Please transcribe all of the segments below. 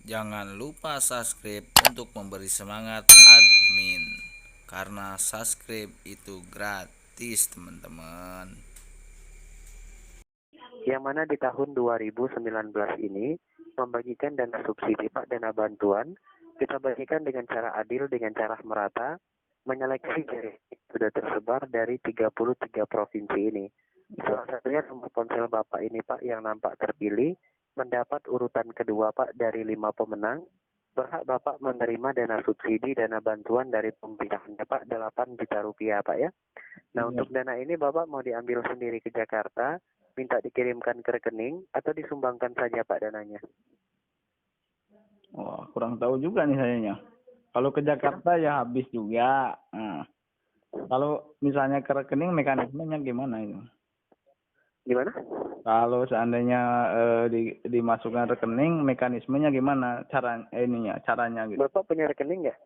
Jangan lupa subscribe untuk memberi semangat admin. Karena subscribe itu gratis, teman-teman. Yang mana di tahun 2019 ini membagikan dana subsidi Pak, dana bantuan, kita bagikan dengan cara adil, dengan cara merata, menyeleksi dari sudah tersebar dari 33 provinsi ini. Salah satunya nomor ponsel Bapak ini Pak yang nampak terpilih, mendapat urutan kedua Pak dari 5 pemenang, berhak Bapak menerima dana subsidi, dana bantuan dari pemerintahnya Pak 8 juta rupiah Pak ya. Nah, untuk dana ini Bapak mau diambil sendiri ke Jakarta, minta dikirimkan ke rekening, atau disumbangkan saja Pak dananya? Wah, kurang tahu juga nih sayanya. Kalau ke Jakarta ya habis juga. Nah, kalau misalnya ke rekening mekanismenya gimana itu? Gimana? Kalau seandainya dimasukkan rekening mekanismenya gimana? Caranya gitu. Bapak punya rekening nggak?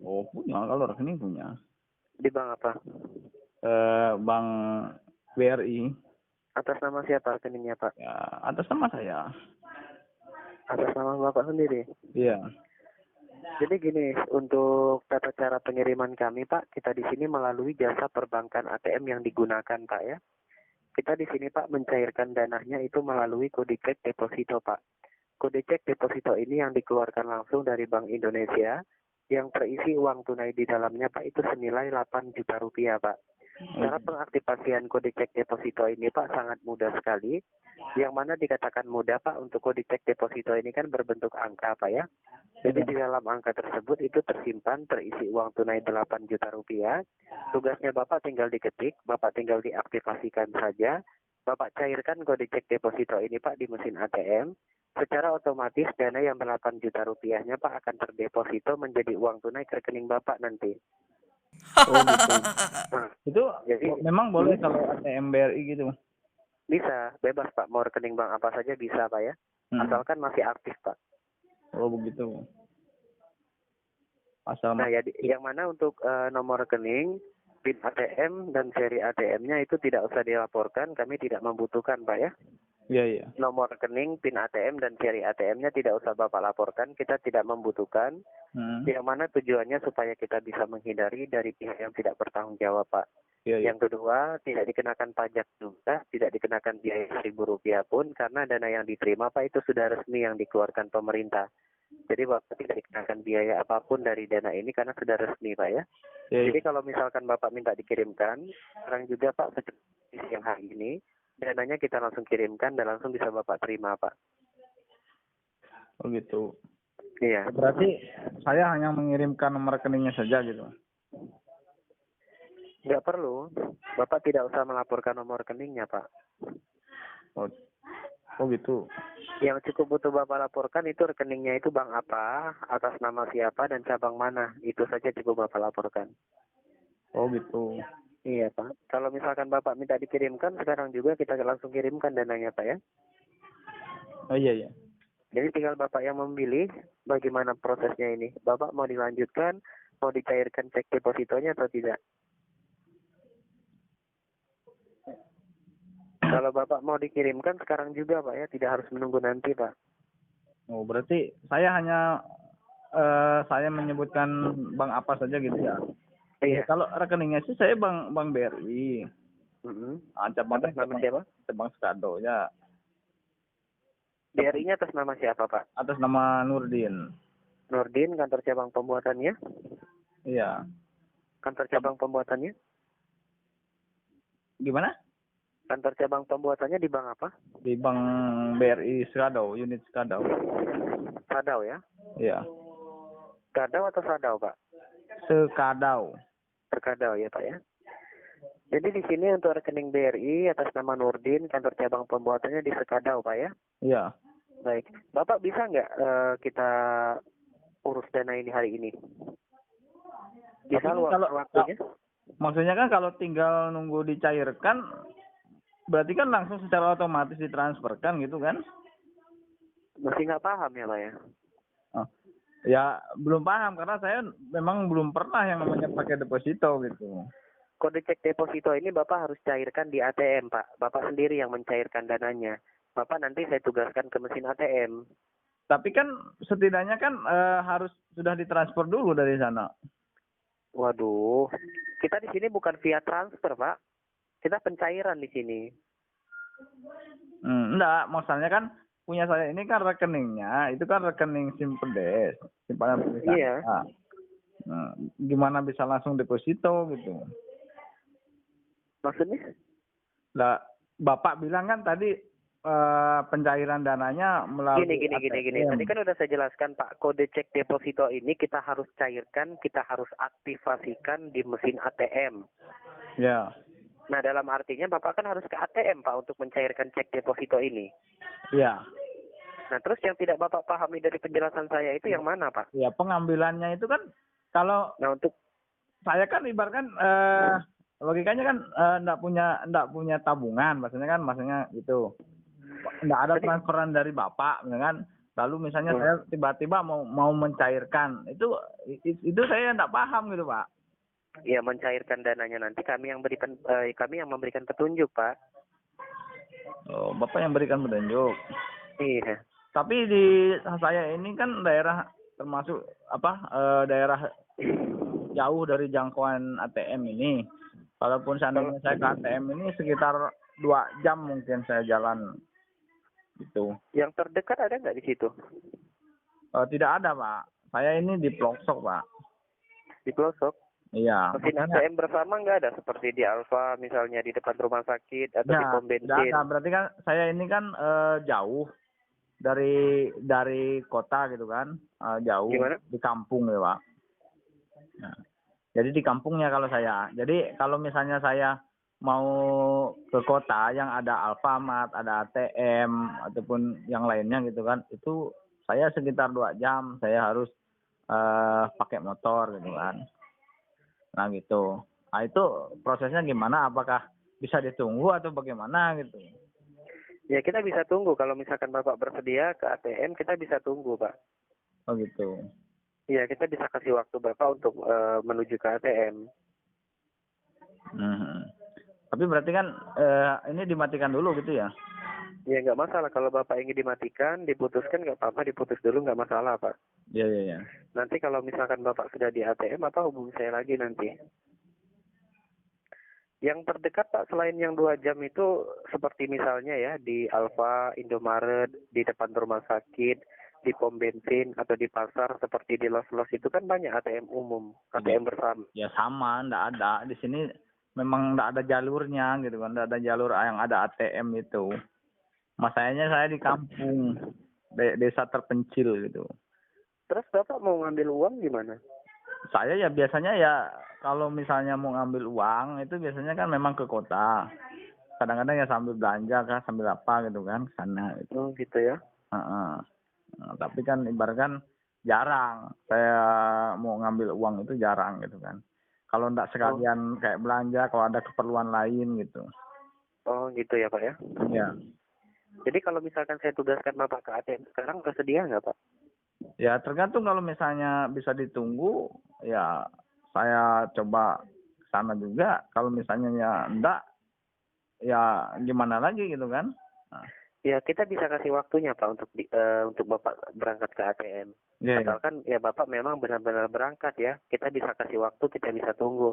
Oh, punya. Kalau rekening punya. Di bank apa? Bank BRI. Atas nama siapa rekeningnya Pak? Ya, atas nama saya. Atas nama Bapak sendiri? Iya. Jadi gini, untuk tata cara pengiriman kami Pak, kita di sini melalui jasa perbankan ATM yang digunakan Pak ya. Kita di sini Pak mencairkan dananya itu melalui kode cek deposito Pak. Kode cek deposito ini yang dikeluarkan langsung dari Bank Indonesia, yang terisi uang tunai di dalamnya Pak itu senilai 8 juta rupiah Pak. Cara pengaktifasian kode cek deposito ini Pak sangat mudah sekali. Yang mana dikatakan mudah Pak, untuk kode cek deposito ini kan berbentuk angka Pak ya. Jadi di dalam angka tersebut itu tersimpan terisi uang tunai 8 juta rupiah. Tugasnya Bapak tinggal diketik, Bapak tinggal diaktifasikan saja. Bapak cairkan kode cek deposito ini Pak di mesin ATM. Secara otomatis dana yang 8 juta rupiahnya Pak akan terdeposito menjadi uang tunai ke rekening Bapak nanti. Oh gitu. Nah, Itu jadi memang boleh kalau ATM BRI gitu. bisa, bebas Pak. Mau rekening bank apa saja bisa Pak ya. Asalkan masih aktif Pak. Oh begitu. Asal Nah ya, yang mana untuk nomor rekening, PIN ATM dan seri ATM-nya itu tidak usah dilaporkan, kami tidak membutuhkan Pak ya. Iya, iya. Nomor rekening, PIN ATM dan seri ATM-nya tidak usah Bapak laporkan, kita tidak membutuhkan. Yang mana tujuannya supaya kita bisa menghindari dari pihak yang tidak bertanggung jawab Pak. Iya, iya. Yang kedua, tidak dikenakan pajak juga, tidak dikenakan biaya Rp1.000 pun, karena dana yang diterima Pak itu sudah resmi yang dikeluarkan pemerintah. Jadi Bapak tidak dikenakan biaya apapun dari dana ini karena sudah resmi Pak ya. Iya, iya. Jadi kalau misalkan Bapak minta dikirimkan, sekarang juga Pak seperti yang hari ini, dananya kita langsung kirimkan dan langsung bisa Bapak terima Pak. Oh gitu. Iya. Berarti saya hanya mengirimkan nomor rekeningnya saja gitu. Nggak perlu, Bapak tidak usah melaporkan nomor rekeningnya Pak. Oh, oh gitu. Yang cukup butuh Bapak laporkan itu rekeningnya itu bank apa, atas nama siapa, dan cabang mana. Itu saja cukup Bapak laporkan. Oh gitu. Iya Pak. Kalau misalkan Bapak minta dikirimkan, sekarang juga kita langsung kirimkan dananya Pak ya. Oh iya, iya. Jadi tinggal Bapak yang memilih bagaimana prosesnya ini. Bapak mau dilanjutkan, mau dicairkan cek depositonya atau tidak. Kalau Bapak mau dikirimkan sekarang juga Pak ya, tidak harus menunggu nanti Pak. Oh berarti saya hanya saya menyebutkan bank apa saja gitu ya. Iya. Kalau rekeningnya sih saya bank BRI. Atas nama siapa? Cabang Sekado ya. BRI-nya atas nama siapa Pak? Atas nama Nurdin. Nurdin, kantor cabang pembuatannya? Iya. Kantor cabang pembuatannya? Gimana? Kantor cabang pembuatannya di bank apa? Di Bank BRI Sekado, unit Sekado. Sadau ya? Iya. Kadau atau Sadau Pak? Sekadau. Terkadau ya Pak ya. Jadi di sini untuk rekening BRI atas nama Nurdin, kantor cabang pembuatannya di Sekadau Pak ya? Iya. Baik. Bapak bisa nggak kita urus dana ini hari ini? Bisa kalau waktunya? maksudnya kan kalau tinggal nunggu dicairkan, berarti kan langsung secara otomatis ditransferkan gitu kan? Masih nggak paham ya Pak ya? Oh. Ya belum paham karena saya memang belum pernah yang namanya pakai deposito gitu. Kode cek deposito ini Bapak harus cairkan di ATM Pak. Bapak sendiri yang mencairkan dananya. Bapak nanti saya tugaskan ke mesin ATM. Tapi kan setidaknya kan harus sudah ditransfer dulu dari sana. Waduh, kita di sini bukan via transfer, Pak. Kita pencairan di sini. Enggak, maksudnya kan punya saya ini kan rekeningnya, itu kan rekening Simpedes, simpanan perusahaan. Iya. Nah, gimana bisa langsung deposito gitu? Maksudnya? Lah, Bapak bilang kan tadi pencairan dananya melalui Gini. ATM. Tadi kan udah saya jelaskan, Pak. Kode cek deposito ini kita harus cairkan, kita harus aktifasikan di mesin ATM. Ya, Nah, dalam artinya Bapak kan harus ke ATM, Pak, untuk mencairkan cek deposito ini. ya, Nah, terus yang tidak Bapak pahami dari penjelasan saya itu yang mana, Pak? ya pengambilannya itu kan kalau Nah, untuk saya kan ibaratkan logikanya kan enggak punya tabungan, maksudnya gitu. Enggak ada transferan dari Bapak, ya kan? Lalu misalnya saya tiba-tiba mau mencairkan, itu saya enggak paham gitu, Pak. ya mencairkan dananya nanti kami yang memberikan petunjuk, Pak. Oh, Bapak yang berikan petunjuk. Iya. Tapi di saya ini kan daerah termasuk daerah jauh dari jangkauan ATM ini. Walaupun seandainya saya ke ATM ini sekitar 2 jam mungkin saya jalan gitu. Yang terdekat ada nggak di situ? Tidak ada, Pak. Saya ini di pelosok, Pak. Di pelosok? Iya. Mesin ATM bersama nggak ada? Seperti di Alfa misalnya di depan rumah sakit atau di pom Tidak bensin? ada. Berarti kan saya ini kan jauh dari kota gitu kan. Jauh. Gimana? Di kampung ya, Pak. Nah, jadi di kampungnya kalau saya. Jadi kalau misalnya saya mau ke kota yang ada Alfamart, ada ATM ataupun yang lainnya gitu kan, itu saya sekitar 2 jam saya harus pakai motor gitu kan. Nah gitu. Nah itu prosesnya gimana? Apakah bisa ditunggu atau bagaimana gitu? Ya kita bisa tunggu kalau misalkan Bapak bersedia ke ATM kita bisa tunggu, Pak. Oh gitu. Ya kita bisa kasih waktu Bapak untuk menuju ke ATM. Tapi berarti kan ini dimatikan dulu gitu ya? Ya nggak masalah kalau Bapak ingin dimatikan, diputuskan nggak apa-apa, diputus dulu nggak masalah, Pak. Iya. Nanti kalau misalkan Bapak sudah di ATM, Bapak hubungi saya lagi nanti. Yang terdekat, Pak, selain yang 2 jam itu seperti misalnya ya di Alfa, Indomaret, di depan rumah sakit, di pom bensin atau di pasar seperti di los-los itu kan banyak ATM umum, ATM bersama. Ya sama, ndak ada. Di sini memang ndak ada jalurnya gitu kan, ndak ada jalur yang ada ATM itu. Masanya saya di kampung, desa terpencil gitu. Terus Bapak mau ngambil uang gimana? Saya ya biasanya ya kalau misalnya mau ngambil uang itu biasanya kan memang ke kota. Kadang-kadang ya sambil belanja kan, sambil apa gitu kan, ke sana gitu. Oh gitu ya. Nah, tapi kan ibaratkan jarang saya mau ngambil uang itu jarang gitu kan. Kalau ndak sekalian kayak belanja kalau ada keperluan lain gitu. Oh gitu ya, Pak ya. Iya. Jadi kalau misalkan saya tugaskan Bapak ke ATM sekarang bersedia nggak, Pak? Ya tergantung kalau misalnya bisa ditunggu ya saya coba ke sana juga. Kalau misalnya ya enggak ya gimana lagi gitu kan. Nah. Ya kita bisa kasih waktunya, Pak, untuk Bapak berangkat ke ATM. Yeah. Asalkan ya Bapak memang benar-benar berangkat ya. Kita bisa kasih waktu, kita bisa tunggu.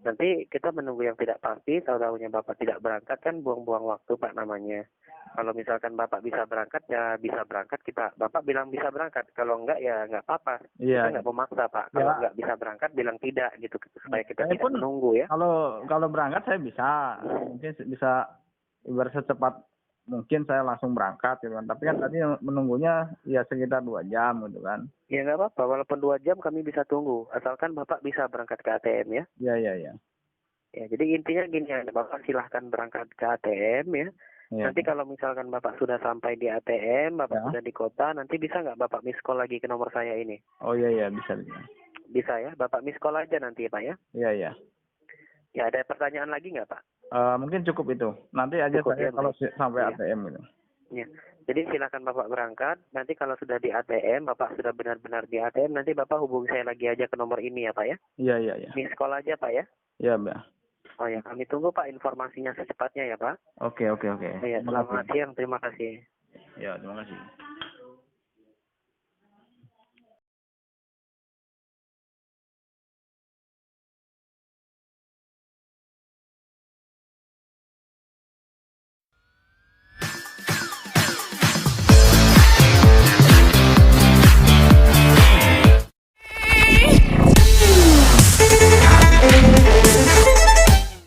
Nanti kita menunggu yang tidak pasti, tahu-tahunya Bapak tidak berangkat kan buang-buang waktu, Pak, namanya. Kalau misalkan Bapak bisa berangkat ya bisa berangkat, Bapak bilang bisa berangkat. Kalau enggak ya enggak apa-apa. Iya. Kita enggak memaksa, Pak. Kalau enggak bisa berangkat bilang tidak gitu supaya kita Saya tidak pun menunggu ya. Kalau berangkat saya bisa, mungkin bisa ibarat secepat mungkin saya langsung berangkat gitu kan. Tapi kan tadi menunggunya ya sekitar 2 jam gitu kan. Ya nggak apa-apa, walaupun 2 jam kami bisa tunggu, asalkan Bapak bisa berangkat ke ATM ya. Iya. Ya, jadi intinya gini ya, Bapak silahkan berangkat ke ATM ya. Ya. Nanti kalau misalkan Bapak sudah sampai di ATM, Bapak sudah di kota, nanti bisa nggak Bapak miss call lagi ke nomor saya ini? Oh iya bisa. Bisa ya, Bapak miss call aja nanti Pak ya. Iya. Ya ada pertanyaan lagi nggak Pak? Mungkin cukup itu. Nanti aja cukup, saya kalau sampai ATM gitu. Ya. Jadi silakan Bapak berangkat. Nanti kalau sudah di ATM, Bapak sudah benar-benar di ATM, nanti Bapak hubungi saya lagi aja ke nomor ini ya Pak ya. Iya. Miss call aja Pak ya. Iya, Mbak. Oh ya, kami tunggu Pak informasinya secepatnya ya Pak. Oke. Ya, selamat siang, terima kasih. Ya, terima kasih.